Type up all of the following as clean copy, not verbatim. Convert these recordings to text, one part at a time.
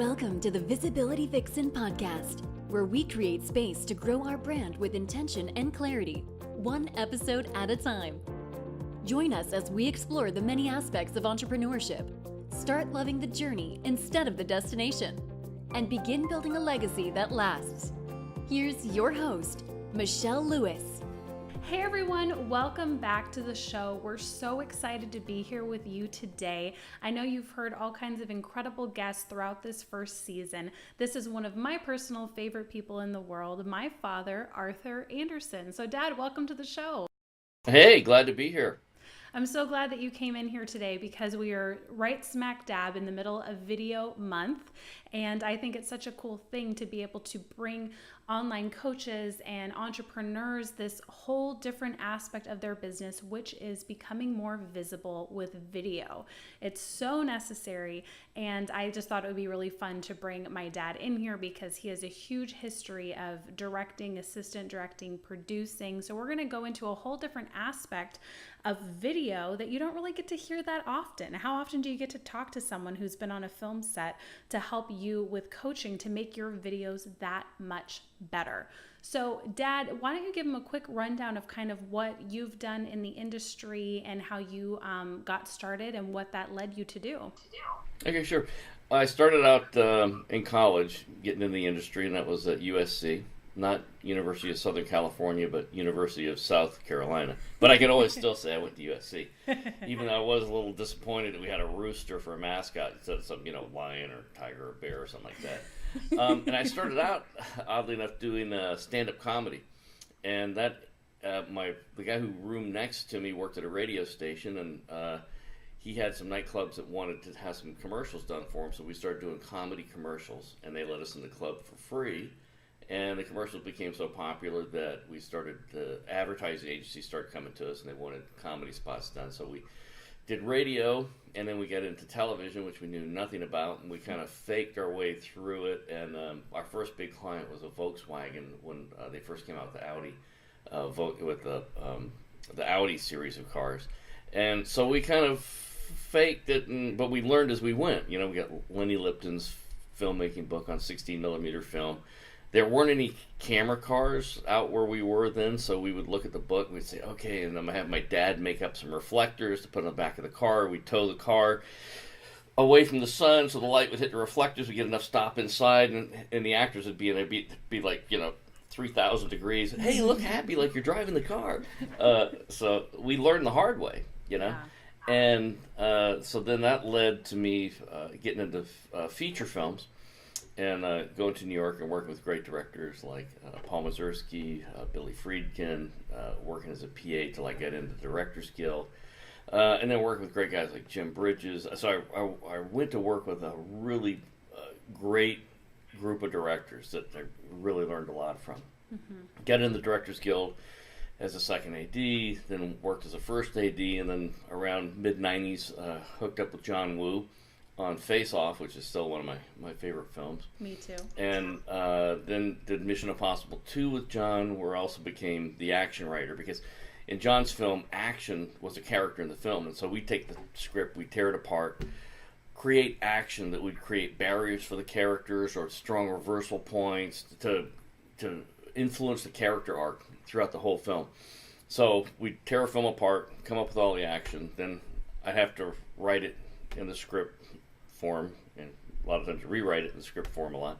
Welcome to the Visibility Vixen podcast, where we create space to grow our brand with intention and clarity, one episode at a time. Join us as we explore the many aspects of entrepreneurship, start loving the journey instead of the destination, and begin building a legacy that lasts. Here's your host, Michelle Lewis. Hey everyone, welcome back to the show. We're so excited to be here with you today. I know you've heard all kinds of incredible guests throughout this first season. This is one of my personal favorite people in the world, my father, Arthur Anderson. So Dad, welcome to the show. Hey, glad to be here. I'm so glad that you came in here today because we are right smack dab in the middle of video month. And I think it's such a cool thing to be able to bring online coaches and entrepreneurs this whole different aspect of their business, which is becoming more visible with video. It's so necessary. And I just thought it would be really fun to bring my dad in here because he has a huge history of directing, assistant directing, producing. So we're going to go into a whole different aspect of video that you don't really get to hear that often. How often do you get to talk to someone who's been on a film set to help you with coaching to make your videos that much better? So Dad, why don't you give them a quick rundown of kind of what you've done in the industry and how you got started and what that led you to do? Okay, sure. I started out in college getting in the industry, and that was at USC. Not University of Southern California, but University of South Carolina. But I can always still say I went to USC, even though I was a little disappointed that we had a rooster for a mascot instead of some, lion or tiger or bear or something like that. And I started out, oddly enough, doing stand-up comedy. And that the guy who roomed next to me worked at a radio station, and he had some nightclubs that wanted to have some commercials done for him. So we started doing comedy commercials, and they let us in the club for free. And the commercials became so popular that the advertising agencies started coming to us, and they wanted comedy spots done. So we did radio, and then we got into television, which we knew nothing about, and we kind of faked our way through it. And our first big client was a Volkswagen when they first came out with the Audi, with the Audi series of cars. And so we kind of faked it, but we learned as we went. We got Lenny Lipton's filmmaking book on 16mm film. There weren't any camera cars out where we were then, so we would look at the book and we'd say, okay, and I'm going to have my dad make up some reflectors to put on the back of the car. We'd tow the car away from the sun so the light would hit the reflectors. We'd get enough stop inside, and the actors would be like, 3,000 degrees. Hey, look happy like you're driving the car. So we learned the hard way, Yeah. And so then that led to me getting into feature films. And going to New York and working with great directors like Paul Mazursky, Billy Friedkin, working as a PA till I got into the Directors Guild, and then working with great guys like Jim Bridges. So I went to work with a really great group of directors that I really learned a lot from. Mm-hmm. Got in the Directors Guild as a second AD, then worked as a first AD, and then around mid-90s hooked up with John Woo on Face Off, which is still one of my favorite films. Me too. And then did Mission Impossible 2 with John, where I also became the action writer, because in John's film, action was a character in the film, and so we take the script, we tear it apart, create action that would create barriers for the characters or strong reversal points to influence the character arc throughout the whole film. So we tear a film apart, come up with all the action, then I have to write it in the script form, and a lot of times rewrite it in the script form a lot.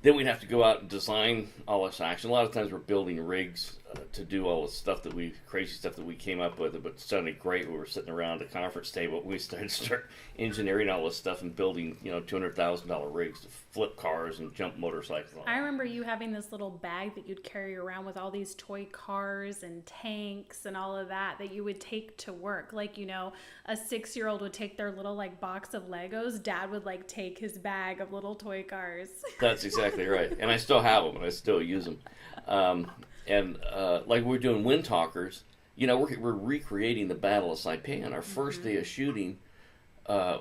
Then we'd have to go out and design all this action. A lot of times we're building rigs to do all the stuff crazy stuff that we came up with, but it sounded great. We were sitting around a conference table. We start engineering all this stuff and building, $200,000 rigs to flip cars and jump motorcycles. I remember you having this little bag that you'd carry around with all these toy cars and tanks and all of that you would take to work. Like, a 6-year-old would take their little box of Legos. Dad would take his bag of little toy cars. That's exactly right. And I still have them, and I still use them. And like we're doing Wind Talkers, we're recreating the Battle of Saipan. Our first day of shooting,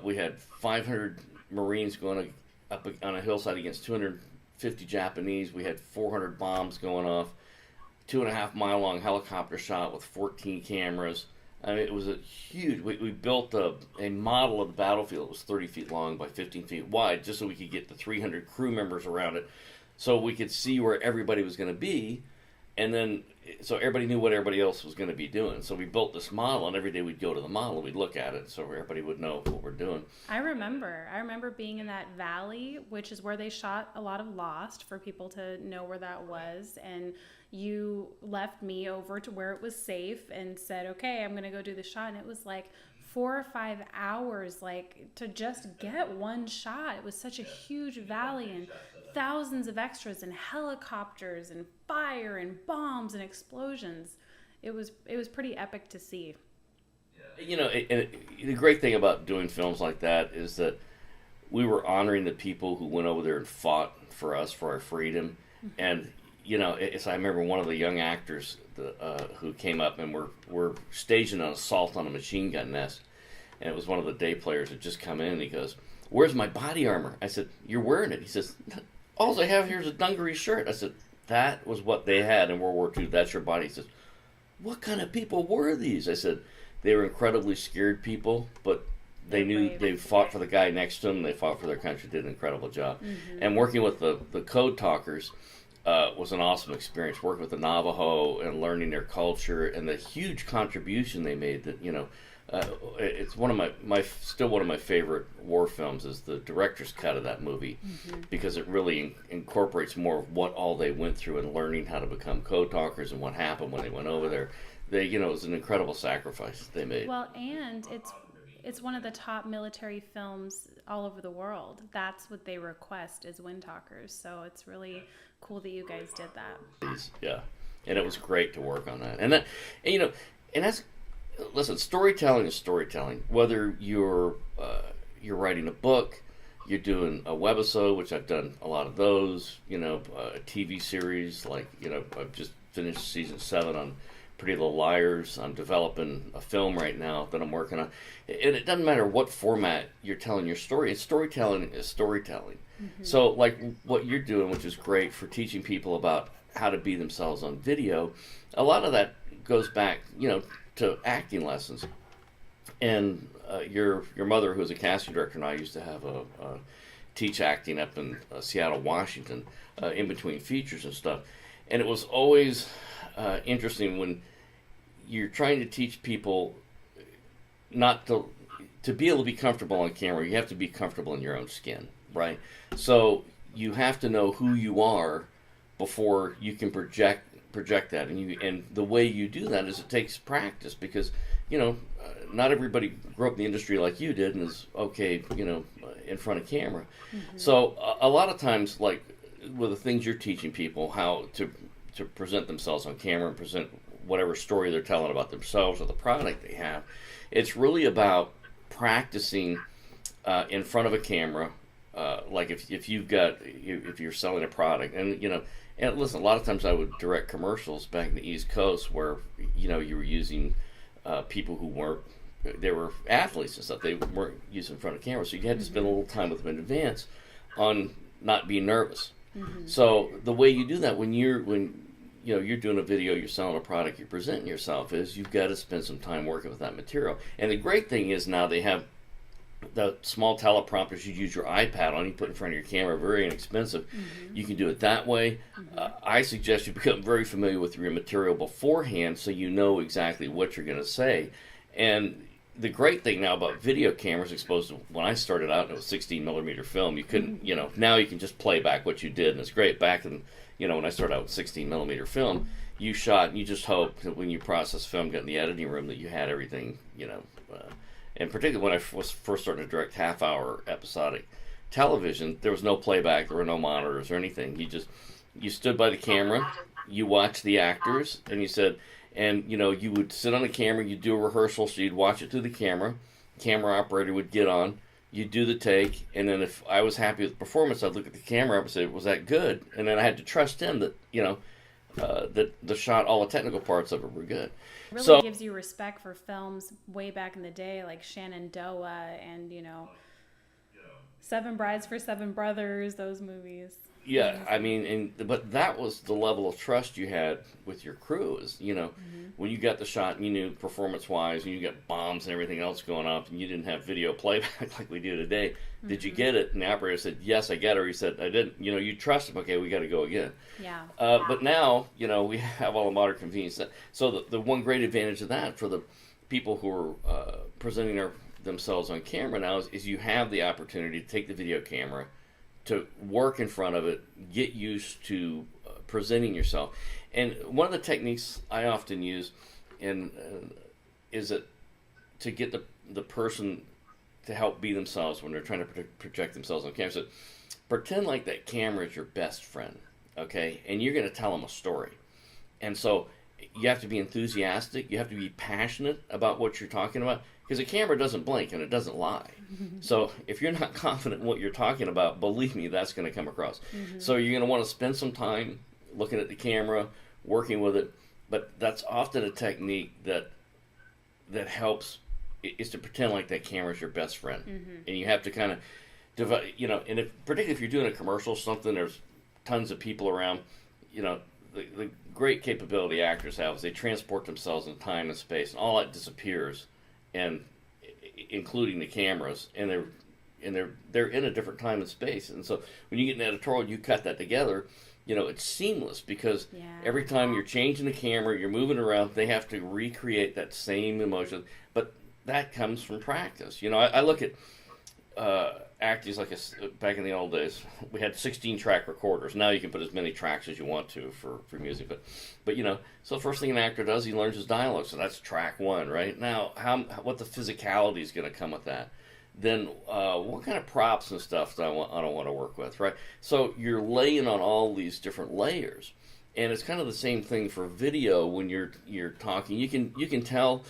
we had 500 Marines going up on a hillside against 250 Japanese. We had 400 bombs going off, 2.5 mile long helicopter shot with 14 cameras. I mean, it was a huge. We built a model of the battlefield. It was 30 feet long by 15 feet wide, just so we could get the 300 crew members around it, so we could see where everybody was going to be, and then so everybody knew what everybody else was going to be doing. So we built this model, and every day we'd go to the model, we'd look at it, so everybody would know what we're doing. I remember being in that valley, which is where they shot a lot of Lost, for people to know where that was. And you left me over to where it was safe and said, okay, I'm going to go do the shot. And it was like 4 or 5 hours, like, to just get one shot. It was such a huge valley, and thousands of extras, and helicopters, and fire, and bombs, and explosions. It was pretty epic to see. You know, the great thing about doing films like that is that we were honoring the people who went over there and fought for us, for our freedom. Mm-hmm. And, you know, I remember one of the young actors who came up and were staging an assault on a machine gun nest. And it was one of the day players that just come in, and he goes, "Where's my body armor?" I said, "You're wearing it." He says, "All I have here is a dungaree shirt." I said, "That was what they had in World War II. That's your body." He says, "What kind of people were these?" I said, "They were incredibly scared people, but they knew they fought for the guy next to them. They fought for their country, did an incredible job." Mm-hmm. And working with the code talkers was an awesome experience. Working with the Navajo and learning their culture and the huge contribution they made. That, you know, it's one of my still one of my favorite war films is the director's cut of that movie, mm-hmm. because it really incorporates more of what all they went through and learning how to become code talkers and what happened when they went over there. It was an incredible sacrifice they made. Well, and it's one of the top military films all over the world. That's what they request is Wind Talkers. So it's really cool that you guys did that. Yeah, and it was great to work on that. And that's, listen, storytelling is storytelling. Whether you're writing a book, you're doing a webisode, which I've done a lot of those. A TV series, like, I've just finished season 7 on Pretty Little Liars. I'm developing a film right now that I'm working on. And it doesn't matter what format you're telling your story. Storytelling is storytelling. Mm-hmm. So, like what you're doing, which is great for teaching people about how to be themselves on video, a lot of that goes back, to acting lessons. And your mother, who was a casting director, and I used to have a teach acting up in Seattle, Washington, in between features and stuff. And it was always interesting when you're trying to teach people not to be able to be comfortable on camera. You have to be comfortable in your own skin, right? So you have to know who you are before you can project that, and the way you do that is it takes practice, because not everybody grew up in the industry like you did and is okay in front of camera. Mm-hmm. So a lot of times, like with the things you're teaching people, how to present themselves on camera and present whatever story they're telling about themselves or the product they have, it's really about practicing in front of a camera. Like if you're selling a product, and listen, a lot of times I would direct commercials back in the East Coast where, you were using people who they were athletes and stuff. They weren't used in front of camera. So you had to spend a little time with them in advance on not being nervous. Mm-hmm. So the way you do that when you're doing a video, you're selling a product, you're presenting yourself, is you've got to spend some time working with that material. And the great thing is now they have the small teleprompters you use your iPad on, you put in front of your camera, very inexpensive. Mm-hmm. You can do it that way. Mm-hmm. I suggest you become very familiar with your material beforehand so you know exactly what you're going to say. And the great thing now about video cameras, exposed to when I started out, it was 16 millimeter film. You couldn't, now you can just play back what you did, and it's great. Back in, when I started out with 16 millimeter film, you shot, and you just hoped that when you process film, got in the editing room, that you had everything, and particularly when I was first starting to direct half-hour episodic television, there was no playback, there were no monitors or anything. You stood by the camera, you watched the actors, and you said, and you would sit on the camera, you'd do a rehearsal, so you'd watch it through the camera operator would get on, you'd do the take, and then if I was happy with the performance, I'd look at the camera and say, was that good? And then I had to trust him that, that the shot, all the technical parts of it were good. Really gives you respect for films way back in the day, like Shenandoah and, 7 Brides for Seven Brothers, those movies. Yeah, I mean, but that was the level of trust you had with your crew. Is when you got the shot, and you knew performance-wise, and you got bombs and everything else going up, and you didn't have video playback like we do today. Did you get it? And the operator said, "Yes, I got it." Or he said, "I didn't." You trust him. Okay, we got to go again. Yeah. But now, we have all the modern convenience. So the one great advantage of that for the people who are presenting themselves on camera now is you have the opportunity to take the video camera, to work in front of it, get used to presenting yourself. And one of the techniques I often use is that to get the person to help be themselves when they're trying to project themselves on camera. So pretend like that camera is your best friend, okay? And you're going to tell them a story. And so you have to be enthusiastic. You have to be passionate about what you're talking about, because a camera doesn't blink and it doesn't lie. So if you're not confident in what you're talking about, believe me, that's going to come across. So you're going to want to spend some time looking at the camera, working with it. But that's often a technique that helps, is to pretend like that camera is your best friend. And you have to kind of divide, and particularly if you're doing a commercial or something, there's tons of people around, the great capability actors have is they transport themselves in time and space, and all that disappears, and including the cameras, and they're in a different time and space. And so when you get an editorial, you cut that together, it's seamless, because every time you're changing the camera, you're moving around, they have to recreate that same emotion. But that comes from practice. I look at actors like back in the old days, we had 16-track recorders. Now you can put as many tracks as you want to for music. But so the first thing an actor does, he learns his dialogue. So that's track one, right? Now, what the physicality is going to come with that. Then what kind of props and stuff do I don't want to work with, right? So you're laying on all these different layers. And it's kind of the same thing for video when you're talking. You can tell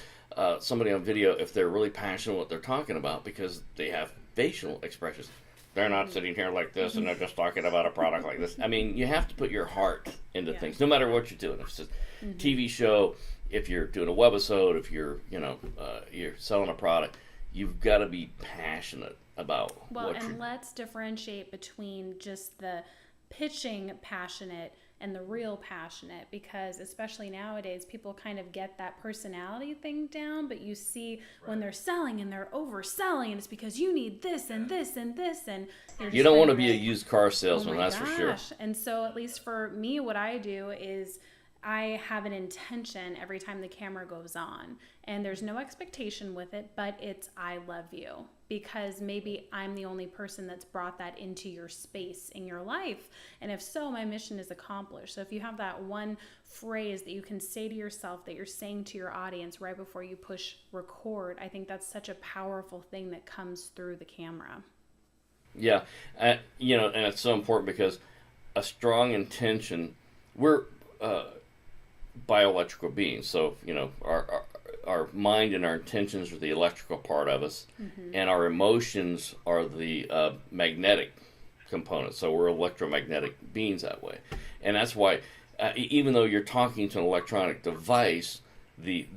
somebody on video if they're really passionate what they're talking about, because they have facial expressions. They're not sitting here like this and they're just talking about a product like this. I mean, you have to put your heart into things, no matter what you're doing. If it's a TV show, if you're doing a webisode, if you're you're selling a product, you've got to be passionate about what you're. Let's differentiate between just the pitching passionate and the real passionate, because especially nowadays people kind of get that personality thing down, but you see when they're selling and they're overselling, and it's because you need this and this and this, and you don't want to be a used car salesman. That's for sure. And so at least for me, what I do is I have an intention every time the camera goes on, and there's no expectation with it, but it's I love you, because maybe I'm the only person that's brought that into your space in your life. And if so, my mission is accomplished. So if you have that one phrase that you can say to yourself that you're saying to your audience right before you push record, I think that's such a powerful thing that comes through the camera. Yeah. And it's so important, because a strong intention, we're bioelectrical beings. So, our mind and our intentions are the electrical part of us, and our emotions are the magnetic component. So we're electromagnetic beings that way. And that's why, even though you're talking to an electronic device,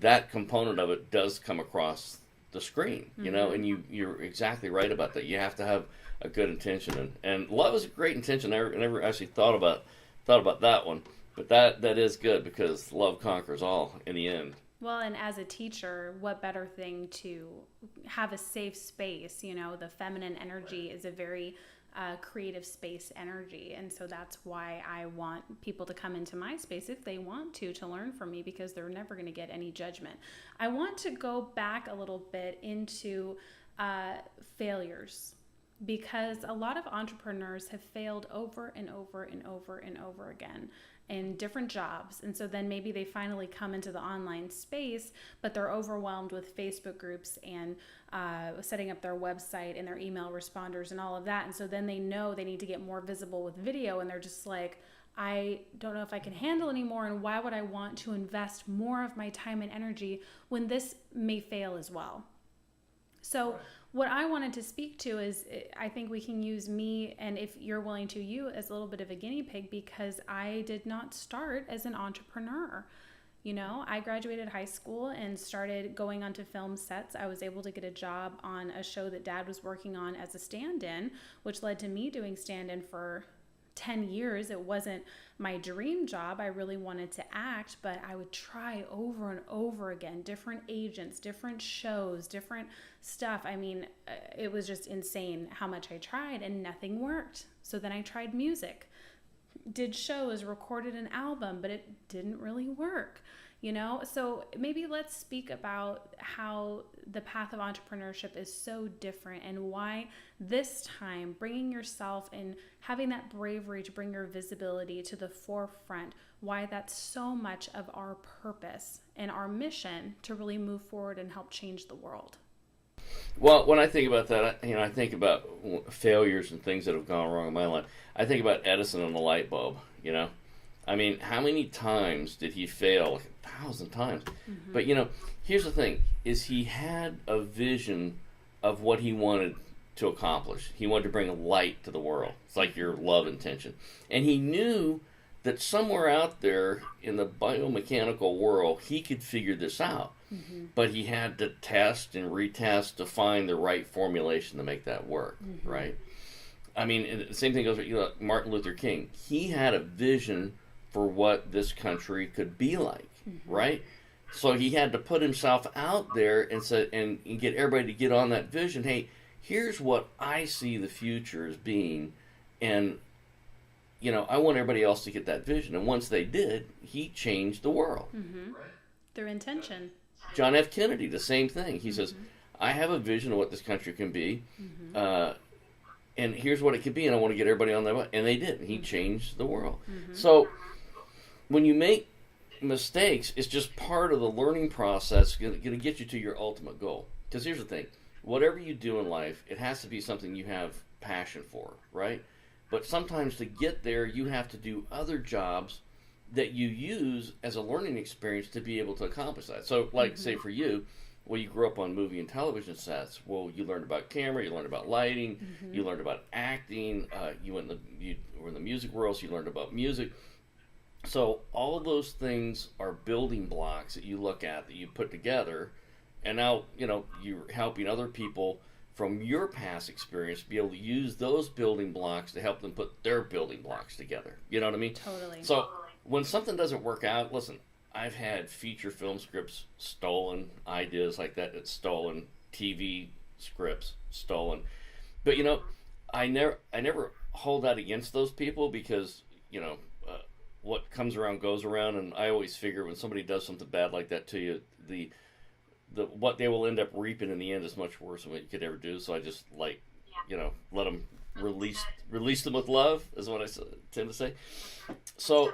that component of it does come across the screen, and you're exactly right about that. You have to have a good intention. And love is a great intention. I never actually thought about that one. But that is good, because love conquers all in the end. Well, and as a teacher, what better thing to have a safe space? The feminine energy is a very creative space energy. And so that's why I want people to come into my space if they want to learn from me, because they're never going to get any judgment. I want to go back a little bit into failures, because a lot of entrepreneurs have failed over and over and over and over again in different jobs. And so then maybe they finally come into the online space, but they're overwhelmed with Facebook groups and setting up their website and their email responders and all of that. And so then they know they need to get more visible with video, and they're just like, I don't know if I can handle anymore, and why would I want to invest more of my time and energy when this may fail as well? So what I wanted to speak to is, I think we can use me, and if you're willing to, you as a little bit of a guinea pig, because I did not start as an entrepreneur. I graduated high school and started going onto film sets. I was able to get a job on a show that Dad was working on as a stand-in, which led to me doing stand-in for 10 years, it wasn't my dream job. I really wanted to act, but I would try over and over again, different agents, different shows, different stuff. I mean, it was just insane how much I tried and nothing worked. So then I tried music, did shows, recorded an album, but it didn't really work. So maybe let's speak about how the path of entrepreneurship is so different and why this time bringing yourself and having that bravery to bring your visibility to the forefront, why that's so much of our purpose and our mission to really move forward and help change the world. Well, when I think about that, I think about failures and things that have gone wrong in my life. I think about Edison and the light bulb, I mean, how many times did he fail? Like 1,000 times. Mm-hmm. But, here's the thing, is he had a vision of what he wanted to accomplish. He wanted to bring light to the world. It's like your love intention. And he knew that somewhere out there in the biomechanical world, he could figure this out. Mm-hmm. But he had to test and retest to find the right formulation to make that work, mm-hmm. right? I mean, the same thing goes with Martin Luther King. He had a vision for what this country could be like, mm-hmm. right? So he had to put himself out there and said, and get everybody to get on that vision. Hey, here's what I see the future as being, and I want everybody else to get that vision. And once they did, he changed the world. Mm-hmm. Their intention. John F. Kennedy, the same thing. He mm-hmm. says, I have a vision of what this country can be, mm-hmm. And here's what it could be, and I want to get everybody on that way. And they did. He mm-hmm. changed the world. Mm-hmm. So when you make mistakes, it's just part of the learning process going to get you to your ultimate goal. Because here's the thing. Whatever you do in life, it has to be something you have passion for, right? But sometimes to get there, you have to do other jobs that you use as a learning experience to be able to accomplish that. So, like, mm-hmm. say for you, well, you grew up on movie and television sets. Well, you learned about camera, you learned about lighting, mm-hmm. you learned about acting, you were in the music world, so you learned about music. So all of those things are building blocks that you look at, that you put together, and now, you're helping other people from your past experience be able to use those building blocks to help them put their building blocks together. You know what I mean? Totally. So when something doesn't work out, listen, I've had feature film scripts stolen, ideas like that stolen, TV scripts stolen. But, I never hold that against those people because, what comes around goes around, and I always figure when somebody does something bad like that to you, the what they will end up reaping in the end is much worse than what you could ever do. So I just let them release them with love, is what I tend to say. So,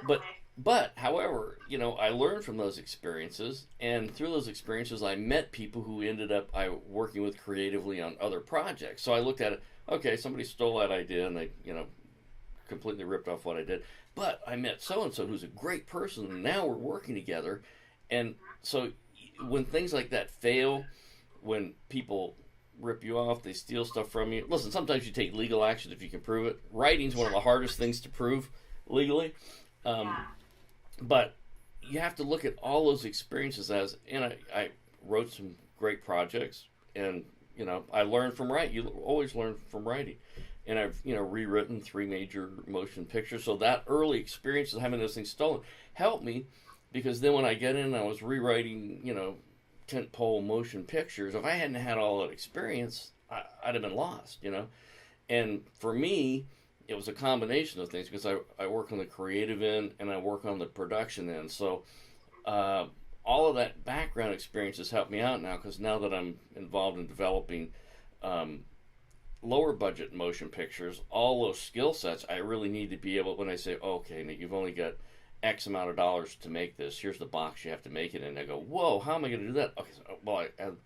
but however, I learned from those experiences, and through those experiences, I met people who ended up working with creatively on other projects. So I looked at it. Okay, somebody stole that idea, and they completely ripped off what I did. But I met so-and-so who's a great person, and now we're working together. And so when things like that fail, when people rip you off, they steal stuff from you. Listen, sometimes you take legal action if you can prove it. Writing's one of the hardest things to prove legally. But you have to look at all those experiences and I wrote some great projects, and, I learned from writing. You always learn from writing. And I've, rewritten 3 major motion pictures. So that early experience of having those things stolen helped me, because then when I get in, I was rewriting, tentpole motion pictures. If I hadn't had all that experience, I'd have been lost, And for me, it was a combination of things, because I work on the creative end and I work on the production end. So all of that background experience has helped me out now, because now that I'm involved in developing lower budget motion pictures, all those skill sets, I really need to be able, when I say, okay, Nick, you've only got X amount of dollars to make this, here's the box you have to make it in. I go, whoa, how am I going to do that? Okay, so, well, I have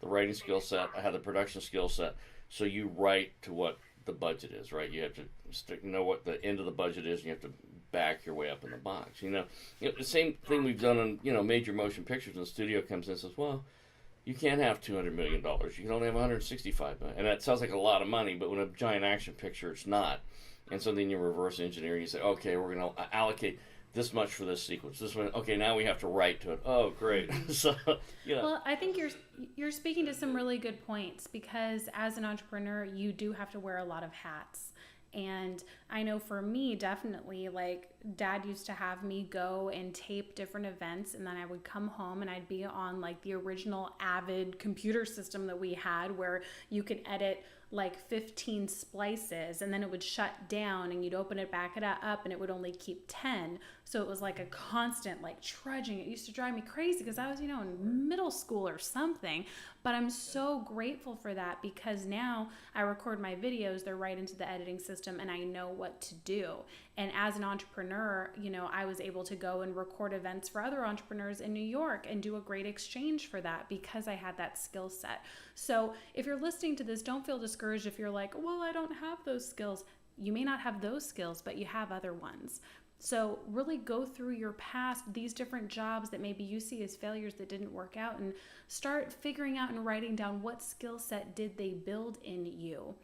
the writing skill set, I have the production skill set, so you write to what the budget is, right? You have to know what the end of the budget is, and you have to back your way up in the box. The same thing we've done on, major motion pictures, and the studio comes in and says, well, you can't have $200 million. You can only have $165 million. And that sounds like a lot of money, but when a giant action picture, it's not. And so then you reverse engineer, and you say, okay, we're going to allocate this much for this sequence. This one, okay, now we have to write to it. Oh, great. So, Well, I think you're speaking to some really good points, because as an entrepreneur, you do have to wear a lot of hats. And I know for me, definitely, like Dad used to have me go and tape different events, and then I would come home and I'd be on like the original Avid computer system that we had, where you could edit like 15 splices and then it would shut down and you'd open it back up and it would only keep 10. So it was like a constant like trudging. It used to drive me crazy because I was, in middle school or something. But I'm so grateful for that, because now I record my videos, they're right into the editing system, and I know what to do. And as an entrepreneur, I was able to go and record events for other entrepreneurs in New York and do a great exchange for that because I had that skill set. So if you're listening to this, don't feel discouraged if you're like, well, I don't have those skills. You may not have those skills, but you have other ones. So really go through your past, these different jobs that maybe you see as failures that didn't work out, and start figuring out and writing down what skill set did they build in you.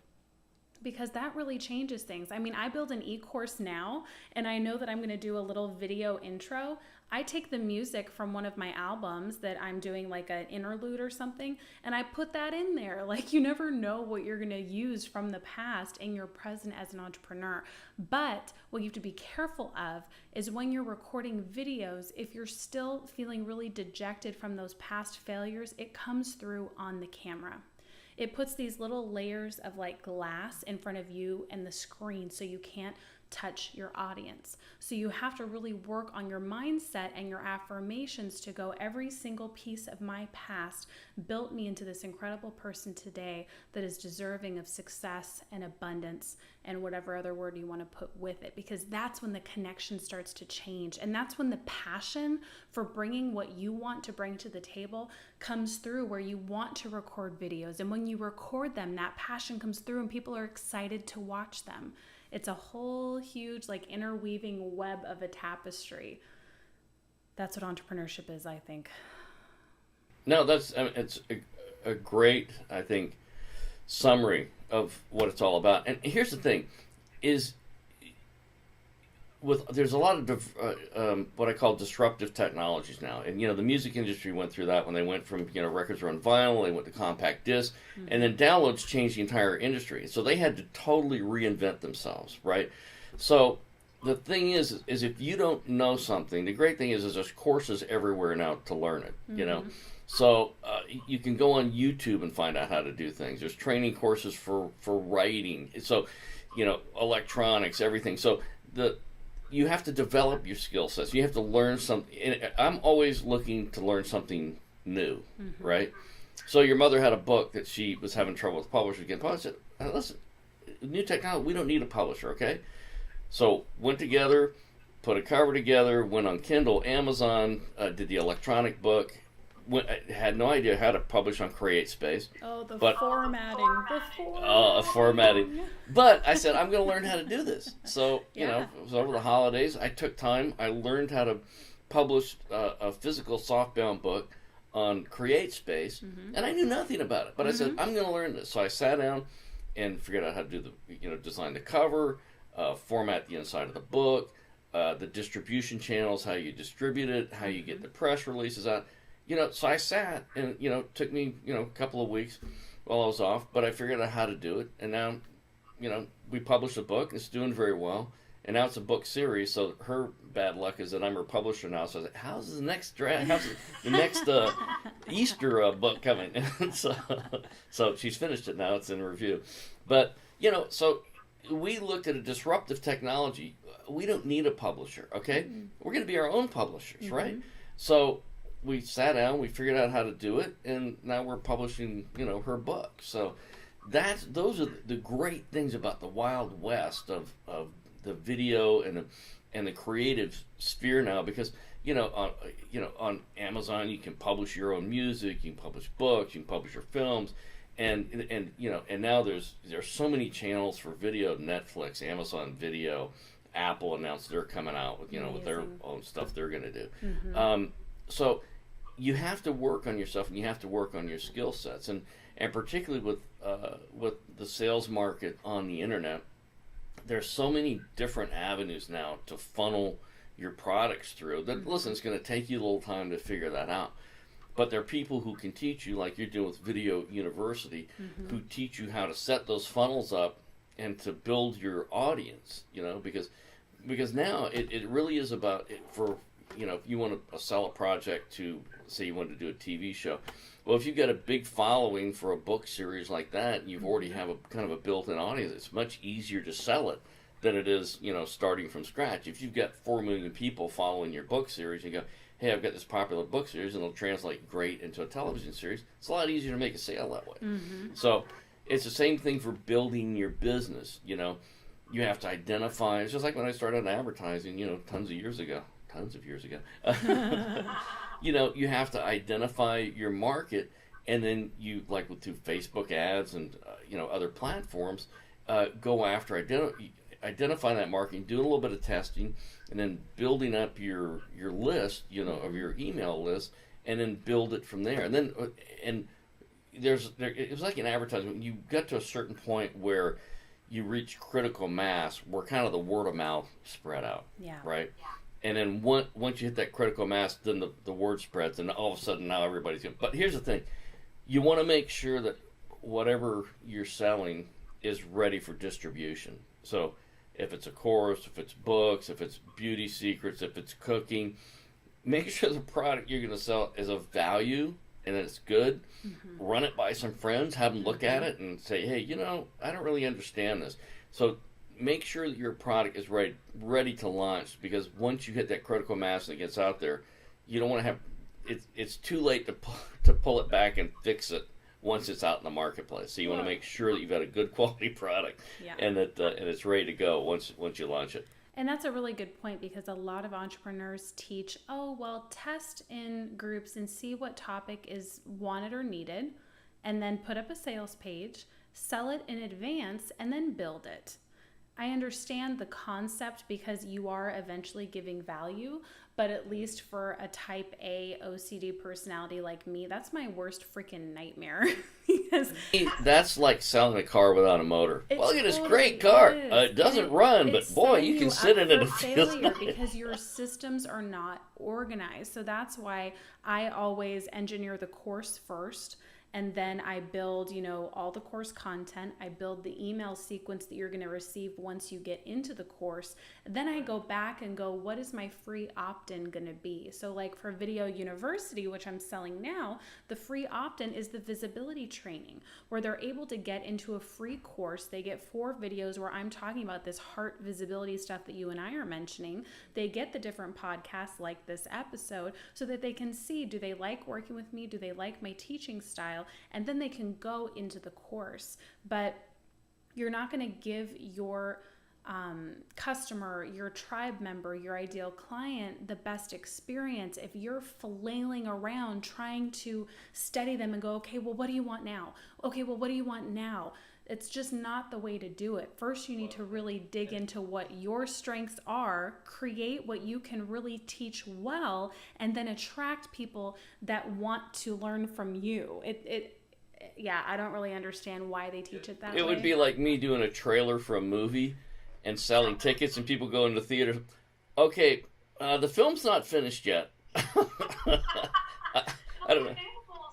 Because that really changes things. I mean, I build an e-course now, and I know that I'm going to do a little video intro. I take the music from one of my albums that I'm doing like an interlude or something, and I put that in there. Like, you never know what you're going to use from the past in your present as an entrepreneur. But what you have to be careful of is when you're recording videos, if you're still feeling really dejected from those past failures, it comes through on the camera. It puts these little layers of like glass in front of you and the screen so you can't touch your audience. So you have to really work on your mindset and your affirmations to go, every single piece of my past built me into this incredible person today that is deserving of success and abundance and whatever other word you want to put with it, because that's when the connection starts to change. And that's when the passion for bringing what you want to bring to the table comes through, where you want to record videos. And when you record them, that passion comes through and people are excited to watch them. It's a whole huge like interweaving web of a tapestry. That's what entrepreneurship is, I think. No, it's a great, I think, summary of what it's all about. And here's the thing, is there's a lot of what I call disruptive technologies now. And, the music industry went through that when they went from, records were on vinyl, they went to compact disc, and then downloads changed the entire industry. So they had to totally reinvent themselves, right? So the thing is if you don't know something, the great thing is there's courses everywhere now to learn it, So you can go on YouTube and find out how to do things. There's training courses for writing. So, electronics, everything. So you have to develop your skill sets. You have to learn something. And I'm always looking to learn something new, right? So your mother had a book that she was having trouble with publishers getting published. I said, listen, new technology, we don't need a publisher, okay? So went together, put a cover together, went on Kindle, Amazon, did the electronic book. Had no idea how to publish on CreateSpace. Oh, formatting. Formatting. But I said, I'm going to learn how to do this. So, it was over the holidays. I took time. I learned how to publish a physical softbound book on CreateSpace, and I knew nothing about it. But I said, I'm going to learn this. So I sat down and figured out how to do design the cover, format the inside of the book, the distribution channels, how you distribute it, how you get the press releases out. So I sat and, it took me, a couple of weeks while I was off, but I figured out how to do it. And now, we published a book. It's doing very well. And now it's a book series. So her bad luck is that I'm her publisher now. So I was like, how's the next Easter book coming? so she's finished it now. It's in review. But, so we looked at a disruptive technology. We don't need a publisher, okay? We're going to be our own publishers, right? So we sat down, we figured out how to do it, and now we're publishing, her book. So those are the great things about the Wild West of the video and the creative sphere now, because on Amazon you can publish your own music, you can publish books, you can publish your films, and now there's so many channels for video. Netflix, Amazon Video, Apple announced they're coming out with with their own stuff they're going to do. So you have to work on yourself, and you have to work on your skill sets, and particularly with the sales market on the internet, there's so many different avenues now to funnel your products through. That listen, it's going to take you a little time to figure that out, but there are people who can teach you, like you're doing with Video University, who teach you how to set those funnels up and to build your audience, because now it really is about it for, if you want to sell a project to, say you want to do a TV show. Well, if you've got a big following for a book series like that, you've already have a kind of a built-in audience. It's much easier to sell it than it is, starting from scratch. If you've got 4 million people following your book series, you go, hey, I've got this popular book series, and it'll translate great into a television series. It's a lot easier to make a sale that way. Mm-hmm. So it's the same thing for building your business. You have to identify. It's just like when I started advertising, tons of years ago. You have to identify your market, and then you, like through Facebook ads and other platforms, go after identifying that market, doing a little bit of testing, and then building up your list, of your email list, and then build it from there. And then it was like an advertisement. You got to a certain point where you reach critical mass, where kind of the word of mouth spread out, right? Yeah. And then once you hit that critical mass, then the word spreads, and all of a sudden now everybody's going. But here's the thing: you want to make sure that whatever you're selling is ready for distribution. So if it's a course, if it's books, if it's beauty secrets, if it's cooking, make sure the product you're going to sell is of value and that it's good. Mm-hmm. Run it by some friends, have them look at it and say, hey, I don't really understand this. So make sure that your product is ready to launch, because once you hit that critical mass and it gets out there, you don't want to have it's too late to pull it back and fix it once it's out in the marketplace. So you want to make sure that you've got a good quality product, and that and it's ready to go once you launch it. And that's a really good point, because a lot of entrepreneurs teach, test in groups and see what topic is wanted or needed, and then put up a sales page, sell it in advance, and then build it. I understand the concept because you are eventually giving value, but at least for a type A OCD personality like me, that's my worst freaking nightmare. Because that's like selling a car without a motor. Look at this great car. It doesn't run, but boy, you can sit in it and feel nice. Because your systems are not organized. So that's why I always engineer the course first. And then I build, all the course content. I build the email sequence that you're going to receive once you get into the course. Then I go back and go, what is my free opt-in going to be? So like for Video University, which I'm selling now, the free opt-in is the visibility training, where they're able to get into a free course. They get 4 videos where I'm talking about this heart visibility stuff that you and I are mentioning. They get the different podcasts like this episode so that they can see, do they like working with me? Do they like my teaching style? And then they can go into the course. But you're not going to give your customer, your tribe member, your ideal client the best experience if you're flailing around trying to steady them and go, okay, well, what do you want now? Okay, well, what do you want now? It's just not the way to do it. First, you need to really dig into what your strengths are, create what you can really teach well, and then attract people that want to learn from you. I don't really understand why they teach it that way. It would be like me doing a trailer for a movie and selling tickets, and people go into the theater. Okay, the film's not finished yet. I don't know.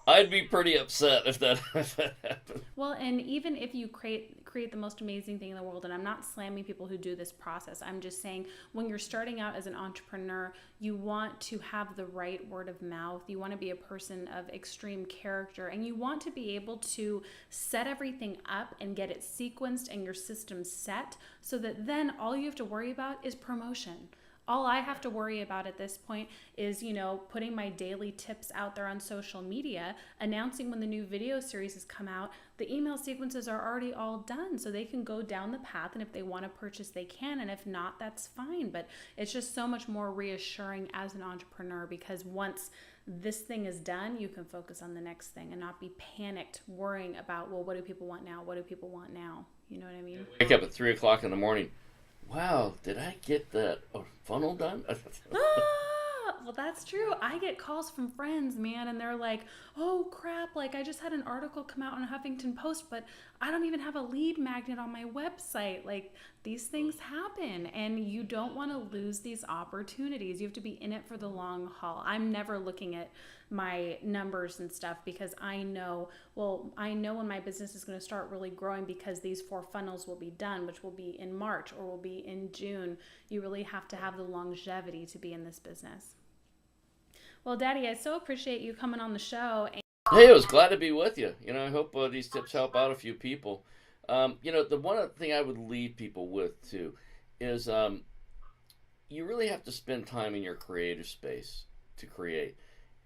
I'd be pretty upset if that happened. Well, and even if you create the most amazing thing in the world, and I'm not slamming people who do this process, I'm just saying when you're starting out as an entrepreneur, you want to have the right word of mouth. You want to be a person of extreme character, and you want to be able to set everything up and get it sequenced and your system set so that then all you have to worry about is promotion. All I have to worry about at this point is, putting my daily tips out there on social media, announcing when the new video series has come out. The email sequences are already all done, so they can go down the path, and if they want to purchase, they can, and if not, that's fine. But it's just so much more reassuring as an entrepreneur, because once this thing is done, you can focus on the next thing and not be panicked worrying about, well, what do people want now? What do people want now? You know what I mean? Wake up at 3 o'clock in the morning. Wow, did I get that funnel done? Well, that's true. I get calls from friends, man, and they're like, oh, crap, like I just had an article come out on Huffington Post, but I don't even have a lead magnet on my website. Like, these things happen, and you don't want to lose these opportunities. You have to be in it for the long haul. I'm never looking at my numbers and stuff, because I know when my business is going to start really growing, because these 4 funnels will be done, which will be in March or will be in June. You really have to have the longevity to be in this business. Well, Daddy, I so appreciate you coming on the show. Hey, I was glad to be with you. I hope these tips help out a few people. The one other thing I would leave people with too is you really have to spend time in your creative space to create.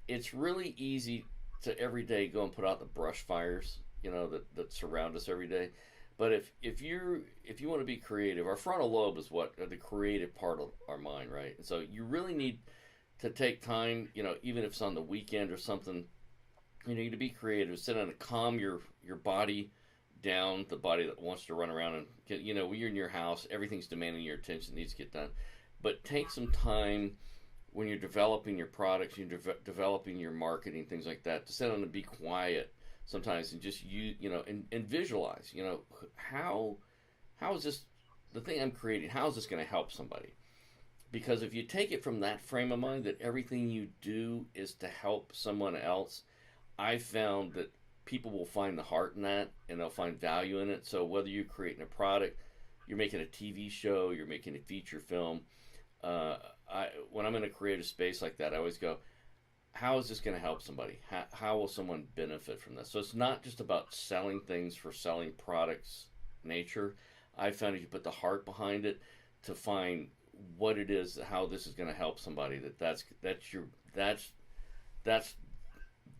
It's really easy to every day go and put out the brush fires, that surround us every day. But if you want to be creative, our frontal lobe is the creative part of our mind, right? And so you really need to take time, even if it's on the weekend or something, to be creative. Sit down and calm your body down, the body that wants to run around and when you're in your house, everything's demanding your attention, needs to get done. But take some time when you're developing your products, you're developing your marketing, things like that, to sit down and be quiet sometimes and just and visualize, how is this, the thing I'm creating, how is this going to help somebody? Because if you take it from that frame of mind, that everything you do is to help someone else, I found that people will find the heart in that, and they'll find value in it. So whether you're creating a product, you're making a TV show, you're making a feature film, when I'm in a creative space like that, I always go, how is this going to help somebody? How will someone benefit from this? So it's not just about selling things for selling products nature. I found if you put the heart behind it to find what it is, how this is going to help somebody, that's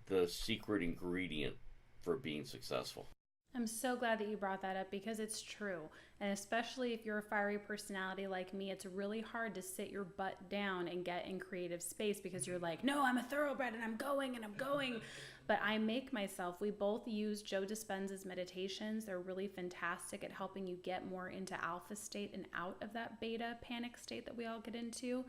the secret ingredient for being successful. I'm so glad that you brought that up, because it's true. And especially if you're a fiery personality like me, it's really hard to sit your butt down and get in creative space, because you're like, no, I'm a thoroughbred and I'm going. But I make myself, we both use Joe Dispenza's meditations. They're really fantastic at helping you get more into alpha state and out of that beta panic state that we all get into.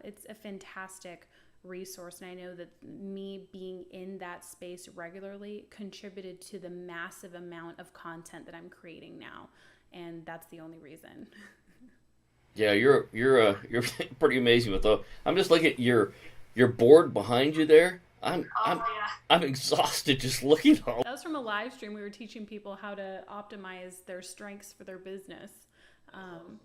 It's a fantastic resource, and I know that me being in that space regularly contributed to the massive amount of content that I'm creating now, and that's the only reason. Yeah, you're pretty amazing with those. I'm just looking at your board behind you there. I'm exhausted just looking at all. That was from a live stream. We were teaching people how to optimize their strengths for their business,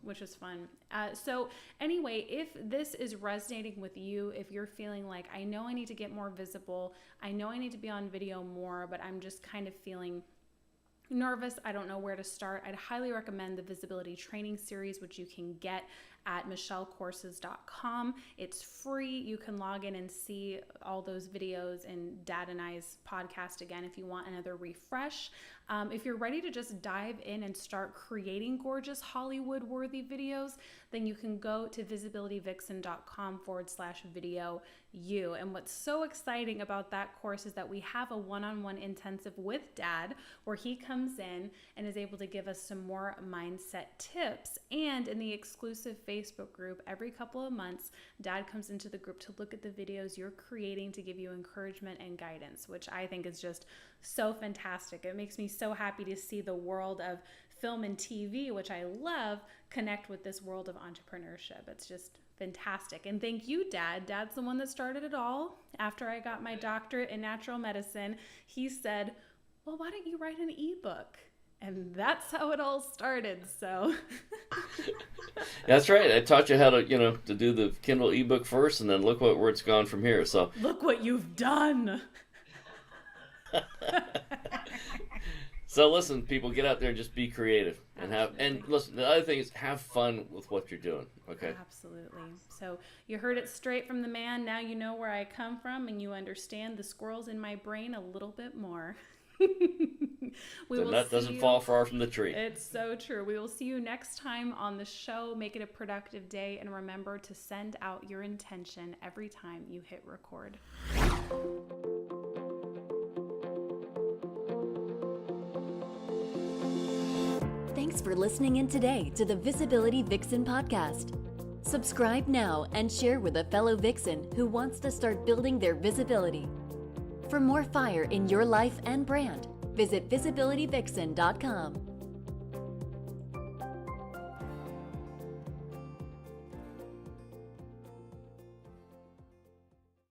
which was fun. So anyway, if this is resonating with you, if you're feeling like, I know I need to get more visible, I know I need to be on video more, but I'm just kind of feeling nervous, I don't know where to start, I'd highly recommend the Visibility Training Series, which you can get at michellecourses.com. It's free. You can log in and see all those videos and Dad and I's podcast again if you want another refresh. If you're ready to just dive in and start creating gorgeous Hollywood-worthy videos, then you can go to visibilityvixen.com/video you. And what's so exciting about that course is that we have a one-on-one intensive with Dad where he comes in and is able to give us some more mindset tips. And in the exclusive Facebook group, every couple of months, Dad comes into the group to look at the videos you're creating to give you encouragement and guidance, which I think is just so fantastic. It makes me so happy to see the world of film and TV, which I love, connect with this world of entrepreneurship. It's just fantastic. And thank you, Dad. Dad's the one that started it all. After I got my doctorate in natural medicine, he said, well, why don't you write an ebook? And that's how it all started. So that's right. I taught you how to, to do the Kindle ebook first, and then look where it's gone from here. So look what you've done. So listen, people, get out there and just be creative and listen. The other thing is have fun with what you're doing. Okay. Absolutely. So you heard it straight from the man. Now you know where I come from, and you understand the squirrels in my brain a little bit more. The nut doesn't fall far from the tree. It's so true. We will see you next time on the show. Make it a productive day, and remember to send out your intention every time you hit record. Thanks for listening in today to the Visibility Vixen podcast. Subscribe now and share with a fellow Vixen who wants to start building their visibility. For more fire in your life and brand, visit visibilityvixen.com.